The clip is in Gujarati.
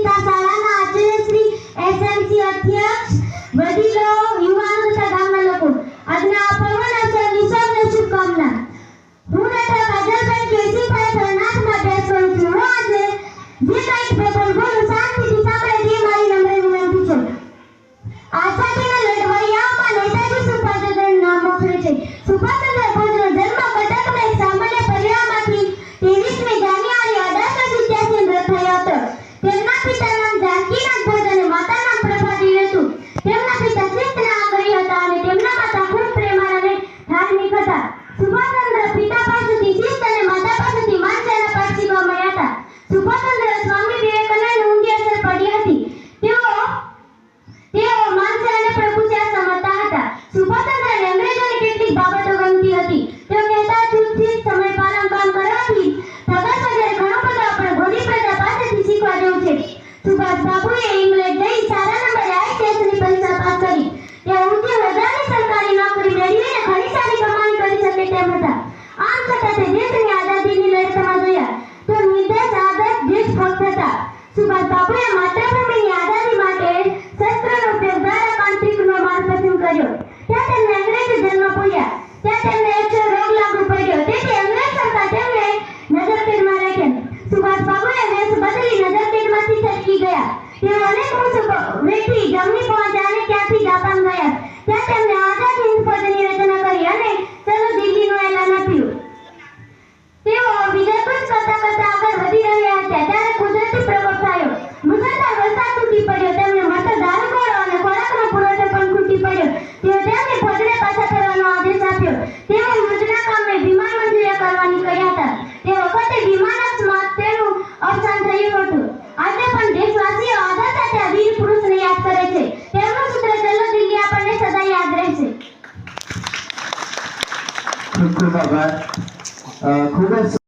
પિતા શાળાના આચાર્ય શ્રી એસએમસી અધ્યક્ષ વડીલો યુવાનો તથા ગામના લોકો આજના આ પવન અવસરની સૌને શુભકામના. હું ડોક્ટર કાજલબેન કેસીભાઈ ફરનાથમાં બેસું છું. હું આજે જે કંઈક પેપર બોલું શાંતિથી સાંભળે તે મારી નમ્ર વિનંતી છે. આઝાદીના લડવૈયાઓમાં નેતાજી સુભાષચંદ્ર નામ મોખરે છે. સુભાષચંદ્ર બોઝનો જન્મ કટકના એક સામાન્ય પરિવારમાંથી 23મી જાન્યુઆરી 1887 થયો હતો. તેમના પિતા નામ જાનકીનાથ બોઝ અને માતા નામ પ્રભાદેવી હતું. તેમના પિતા શિસ્તના આગ્રહી હતા અને તેમના માતા ખૂબ પ્રેમાળ અને ધાર્મિક હતા. સુભાષચંદ્ર પિતા પાસેથી શિસ્ત અને માતા પાસેથી માનસેના પાઠ શીખવા મળ્યા હતા. સુભાષચંદ્ર સ્વામી વિવેકાનંદ ઊંડી અસર પડી હતી. તેઓ માનસેનાને પણ પૂછ્યા સમજતા હતા. સુભાષચંદ્રને અંગ્રેજોની કેટલીક બાબતો ગમતી હતી. તેઓ કહેતા ચૂપચાપ સમય પાલન કામ કરવાથી પ્રગટ વગેરે ઘણું બધું આપણે ઘોડી પ્રજા પાસેથી શીખવા જેવું છે. સુભાષ બાબુએ ઇંગ્લેન્ડ જઈ સારા નંબરે આઈસીએસની પરીક્ષા પાસ કરી. તેઓ ઊંચી હોદ્દાની સરકારી નોકરી મેળવીને ઘણી સારી કમાણી કરી શકે તેમ હતા. આમ છતાં તે દેશની આઝાદીની લડતમાં જોયા તો નિર્દોષ આદર્શ દેશભક્ત હતા. સુભાષ બાબુએ માતૃભૂમિની આઝાદી માટે શસ્ત્રનો ઉપયોગ દ્વારા આંતરિકનો માર્ગ પસંદ કર્યો. ત્યાં તેમને અંગ્રેજ જન્મ પૂર્યા. ત્યાં તેમને એક રોગ લાગુ પડ્યો. તેથી અંગ્રેજ સરકાર તેમને નજરકેદમાં રાખ્યા. સુભાષ બાબુએ વેશ બદલી નજરકેદમાંથી છટકી ગયા. તેઓ અનેક વ્યક્તિ જમણી પહોંચ્યા અને ત્યાંથી જાપાન ગયા. ત્યાં તેમને આઝાદ હિંદ ફૌજની રચના કરી અને ચલો દિલ્હીનું એલાન આપ્યું. તેઓ વિજયકૂચ કરતા કરતા આગળ વધી રહ્યા હતા ત્યારે કુદરતી પ્રકોપ થયો. મુસળધાર વરસાદ તૂટી પડ્યો. તેમને મળતો દારૂગોળો અને ખોરાકનો પુરવઠો પણ ખૂટી પડ્યો. તેઓ તેમની ફોજને પાછા ફરવાનો આદેશ આપ્યો. તેઓ યોજના કામને વિમાન મંજૂર કરવા નીકળ્યા હતા. તે વખતે વિમાન અકસ્માત તેનું અવસાન થયું હતું. આજે પણ દેશવાસીઓ આદર સાથે આ વીર પુરુષને યાદ કરે છે. તેમનું સૂત્ર ચલો દિલ્હી આપણને સદા યાદ રહેશે. ખૂબ ખૂબ આભાર. ખૂબ જ